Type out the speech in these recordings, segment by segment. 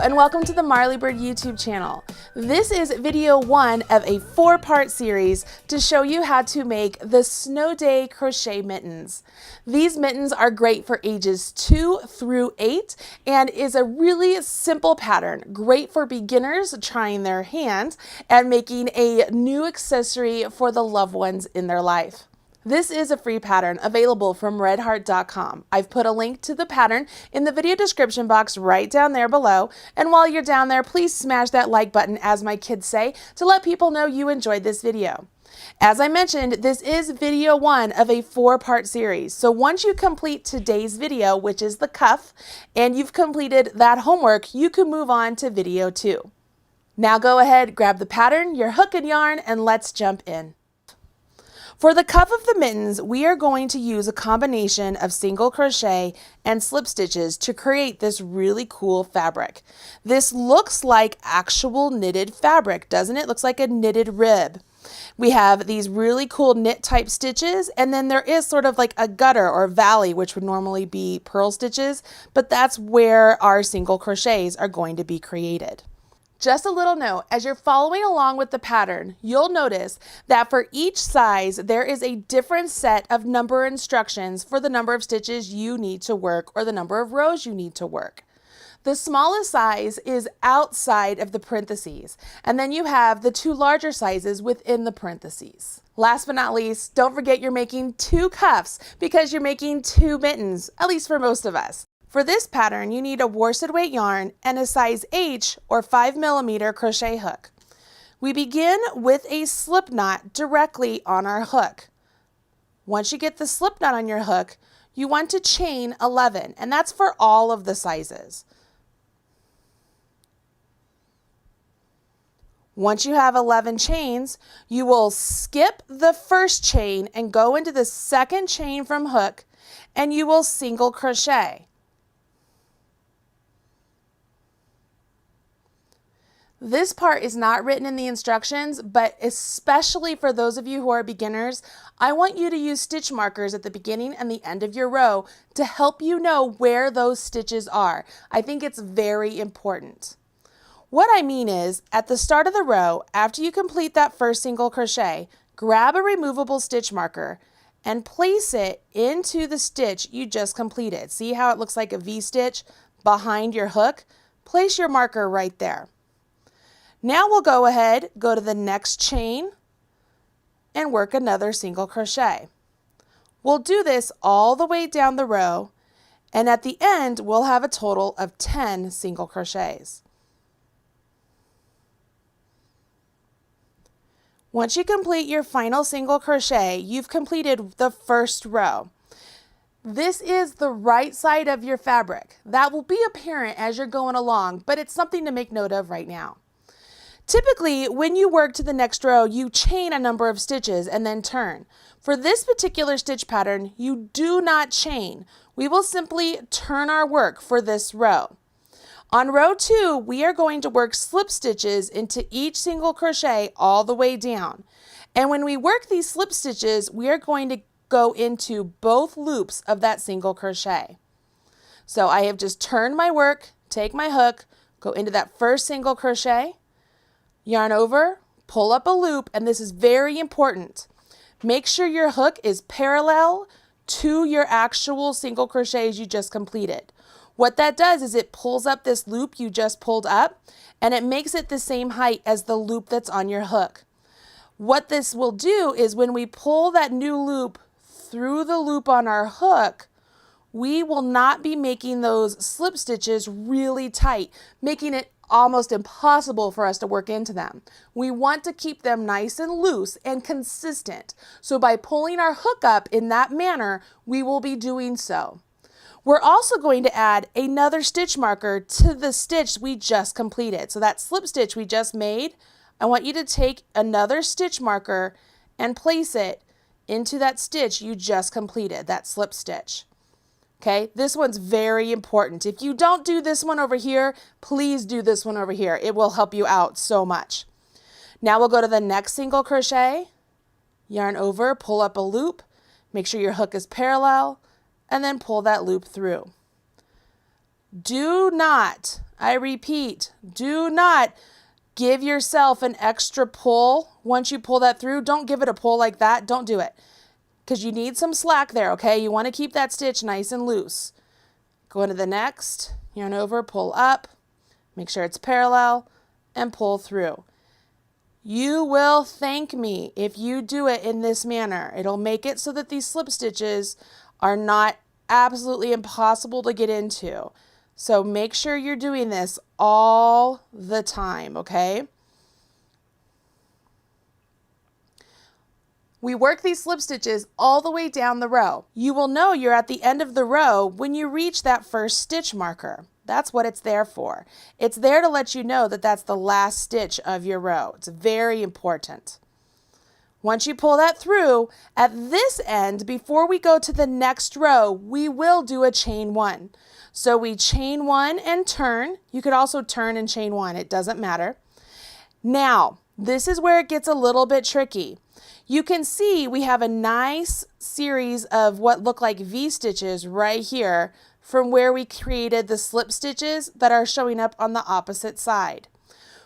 and welcome to the Marley Bird YouTube channel. This is video 1 of a 4-part series to show you how to make the Snowday crochet mittens. These mittens are great for ages 2 through 8 and is a really simple pattern, great for beginners trying their hand and making a new accessory for the loved ones in their life. This is a free pattern available from redheart.com. I've put a link to the pattern in the video description box right down there below. And while you're down there, please smash that like button, as my kids say, to let people know you enjoyed this video. As I mentioned, this is video 1 of a 4-part series. So once you complete today's video, which is the cuff, and you've completed that homework, you can move on to video 2. Now go ahead, grab the pattern, your hook and yarn, and let's jump in. For the cuff of the mittens, we are going to use a combination of single crochet and slip stitches to create this really cool fabric. This looks like actual knitted fabric, doesn't it? Looks like a knitted rib. We have these really cool knit type stitches, and then there is sort of like a gutter or valley, which would normally be purl stitches, but that's where our single crochets are going to be created. Just a little note, as you're following along with the pattern, you'll notice that for each size, there is a different set of number instructions for the number of stitches you need to work or the number of rows you need to work. The smallest size is outside of the parentheses, and then you have the 2 larger sizes within the parentheses. Last but not least, don't forget you're making 2 cuffs because you're making 2 mittens, at least for most of us. For this pattern, you need a worsted weight yarn and a size H or 5mm crochet hook. We begin with a slip knot directly on our hook. Once you get the slip knot on your hook, you want to chain 11, and that's for all of the sizes. Once you have 11 chains, you will skip the first chain and go into the second chain from hook, and you will single crochet. This part is not written in the instructions, but especially for those of you who are beginners, I want you to use stitch markers at the beginning and the end of your row to help you know where those stitches are. I think it's very important. What I mean is, at the start of the row, after you complete that first single crochet, grab a removable stitch marker and place it into the stitch you just completed. See how it looks like a V-stitch behind your hook? Place your marker right there. Now we'll go ahead, go to the next chain, and work another single crochet. We'll do this all the way down the row, and at the end, we'll have a total of 10 single crochets. Once you complete your final single crochet, you've completed the first row. This is the right side of your fabric. That will be apparent as you're going along, but it's something to make note of right now. Typically, when you work to the next row, you chain a number of stitches and then turn. For this particular stitch pattern, you do not chain. We will simply turn our work for this row. On row 2, we are going to work slip stitches into each single crochet all the way down. And when we work these slip stitches, we are going to go into both loops of that single crochet. So I have just turned my work, take my hook, go into that first single crochet, yarn over, pull up a loop, and this is very important. Make sure your hook is parallel to your actual single crochets you just completed. What that does is it pulls up this loop you just pulled up, and it makes it the same height as the loop that's on your hook. What this will do is when we pull that new loop through the loop on our hook, we will not be making those slip stitches really tight, making it almost impossible for us to work into them. We want to keep them nice and loose and consistent. So by pulling our hook up in that manner, we will be doing so. We're also going to add another stitch marker to the stitch we just completed. So that slip stitch we just made, I want you to take another stitch marker and place it into that stitch you just completed, that slip stitch. Okay, this one's very important. If you don't do this one over here, please do this one over here. It will help you out so much. Now we'll go to the next single crochet, yarn over, pull up a loop, make sure your hook is parallel, and then pull that loop through. Do not, I repeat, do not give yourself an extra pull. Once you pull that through, don't give it a pull like that. Don't do it, because you need some slack there, okay? You want to keep that stitch nice and loose. Go into the next, yarn over, pull up, make sure it's parallel, and pull through. You will thank me if you do it in this manner. It'll make it so that these slip stitches are not absolutely impossible to get into. So make sure you're doing this all the time, okay? We work these slip stitches all the way down the row. You will know you're at the end of the row when you reach that first stitch marker. That's what it's there for. It's there to let you know that that's the last stitch of your row. It's very important. Once you pull that through, at this end, before we go to the next row, we will do a chain one. So we chain one and turn. You could also turn and chain one. It doesn't matter. Now, this is where it gets a little bit tricky. You can see we have a nice series of what look like V-stitches right here from where we created the slip stitches that are showing up on the opposite side.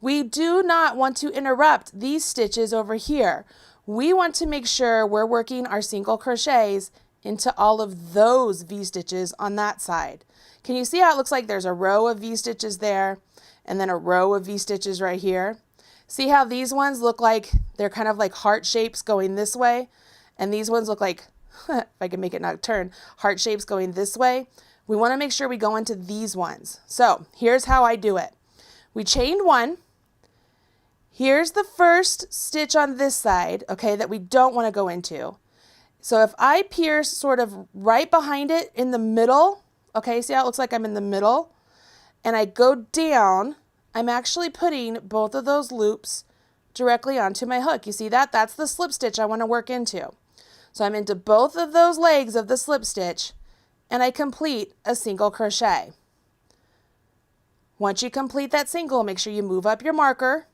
We do not want to interrupt these stitches over here. We want to make sure we're working our single crochets into all of those V-stitches on that side. Can you see how it looks like there's a row of V-stitches there and then a row of V-stitches right here? See how these ones look like they're kind of like heart shapes going this way, and these ones look like, if I can make it not turn, heart shapes going this way. We want to make sure we go into these ones. So here's how I do it. We chained one. Here's the first stitch on this side, okay, that we don't want to go into. So if I pierce sort of right behind it in the middle, okay, see how it looks like I'm in the middle, and I go down, I'm actually putting both of those loops directly onto my hook. You see that? That's the slip stitch I want to work into. So I'm into both of those legs of the slip stitch, and I complete a single crochet. Once you complete that single, make sure you move up your marker,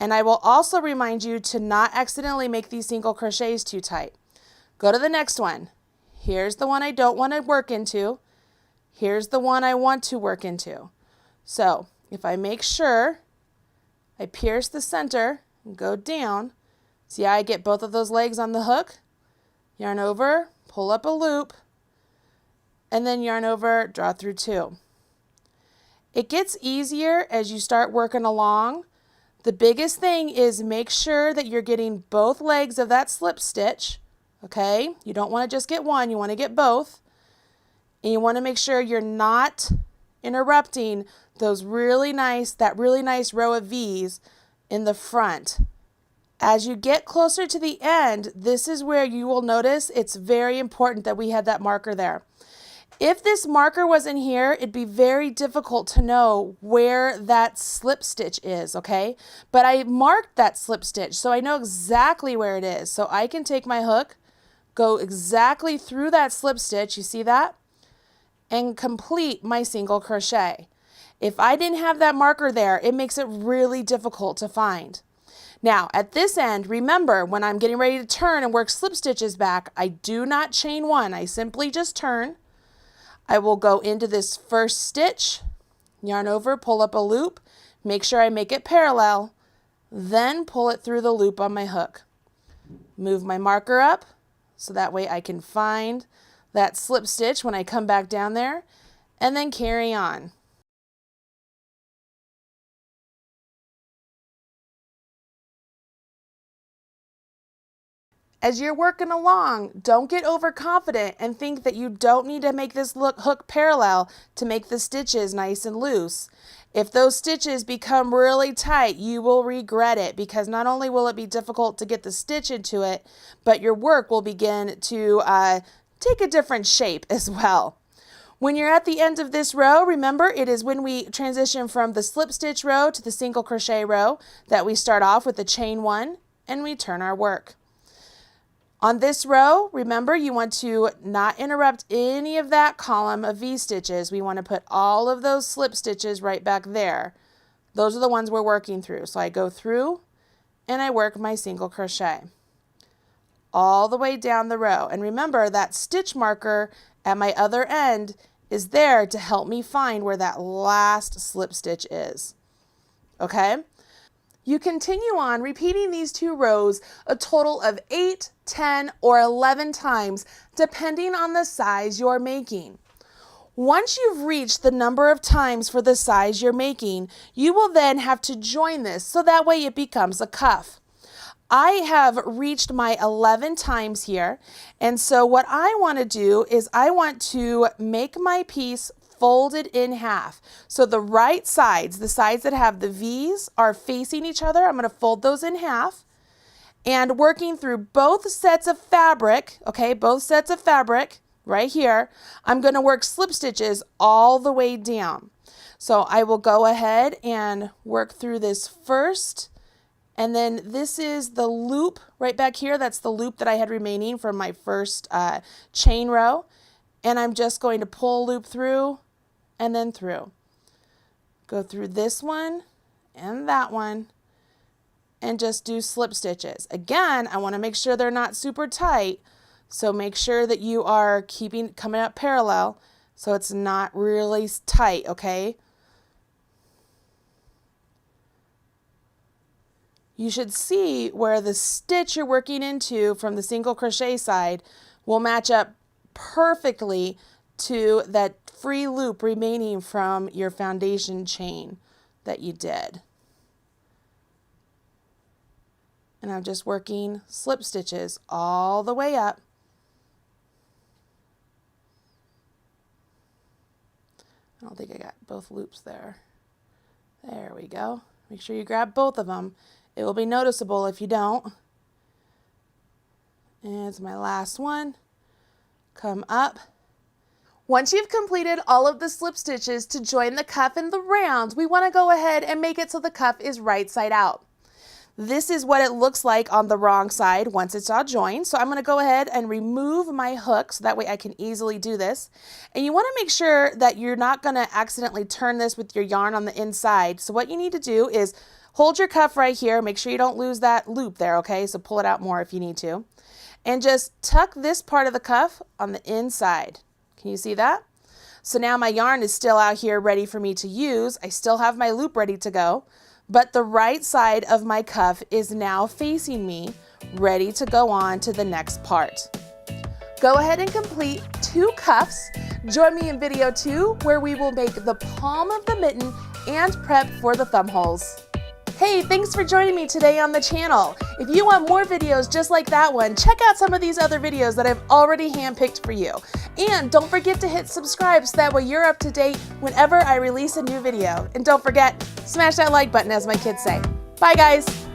and I will also remind you to not accidentally make these single crochets too tight. Go to the next one. Here's the one I don't want to work into. Here's the one I want to work into. So if I make sure I pierce the center and go down, see how I get both of those legs on the hook? Yarn over, pull up a loop, and then yarn over, draw through two. It gets easier as you start working along. The biggest thing is make sure that you're getting both legs of that slip stitch, okay? You don't want to just get one, you want to get both. And you want to make sure you're not interrupting that really nice row of V's in the front. As you get closer to the end, this is where you will notice it's very important that we had that marker there. If this marker wasn't here, it'd be very difficult to know where that slip stitch is, okay? But I marked that slip stitch, so I know exactly where it is. So I can take my hook, go exactly through that slip stitch, you see that? And complete my single crochet. If I didn't have that marker there, it makes it really difficult to find. Now, at this end, remember, when I'm getting ready to turn and work slip stitches back, I do not chain one. I simply just turn. I will go into this first stitch, yarn over, pull up a loop, make sure I make it parallel, then pull it through the loop on my hook. Move my marker up so that way I can find that slip stitch when I come back down there, and then carry on. As you're working along, don't get overconfident and think that you don't need to make this hook parallel to make the stitches nice and loose. If those stitches become really tight, you will regret it, because not only will it be difficult to get the stitch into it, but your work will begin to take a different shape as well. When you're at the end of this row, remember it is when we transition from the slip stitch row to the single crochet row that we start off with the chain one and we turn our work. On this row, remember you want to not interrupt any of that column of V-stitches. We want to put all of those slip stitches right back there. Those are the ones we're working through. So I go through and I work my single crochet all the way down the row. And remember that stitch marker at my other end is there to help me find where that last slip stitch is. Okay? You continue on repeating these 2 rows a total of 8, 10, or 11 times, depending on the size you're making. Once you've reached the number of times for the size you're making, you will then have to join this so that way it becomes a cuff. I have reached my 11 times here, and so what I want to do is I want to make my piece folded in half. So the right sides, the sides that have the V's, are facing each other. I'm going to fold those in half, and working through both sets of fabric, okay, both sets of fabric right here, I'm going to work slip stitches all the way down. So I will go ahead and work through this first, and then this is the loop right back here. That's the loop that I had remaining from my first chain row, and I'm just going to pull a loop through and then through. Go through this one and that one and just do slip stitches. Again, I want to make sure they're not super tight, so make sure that you are coming up parallel so it's not really tight, okay? You should see where the stitch you're working into from the single crochet side will match up perfectly to that free loop remaining from your foundation chain that you did. And I'm just working slip stitches all the way up. I don't think I got both loops there. There we go. Make sure you grab both of them. It will be noticeable if you don't. And it's my last one. Come up. Once you've completed all of the slip stitches to join the cuff and the round, we want to go ahead and make it so the cuff is right side out. This is what it looks like on the wrong side once it's all joined. So I'm going to go ahead and remove my hook so that way I can easily do this. And you want to make sure that you're not going to accidentally turn this with your yarn on the inside. So what you need to do is hold your cuff right here. Make sure you don't lose that loop there, okay? So pull it out more if you need to. And just tuck this part of the cuff on the inside. Can you see that? So now my yarn is still out here ready for me to use. I still have my loop ready to go, but the right side of my cuff is now facing me, ready to go on to the next part. Go ahead and complete 2 cuffs. Join me in video 2 where we will make the palm of the mitten and prep for the thumb holes. Hey, thanks for joining me today on the channel. If you want more videos just like that one, check out some of these other videos that I've already handpicked for you. And don't forget to hit subscribe so that way you're up to date whenever I release a new video. And don't forget, smash that like button, as my kids say. Bye guys.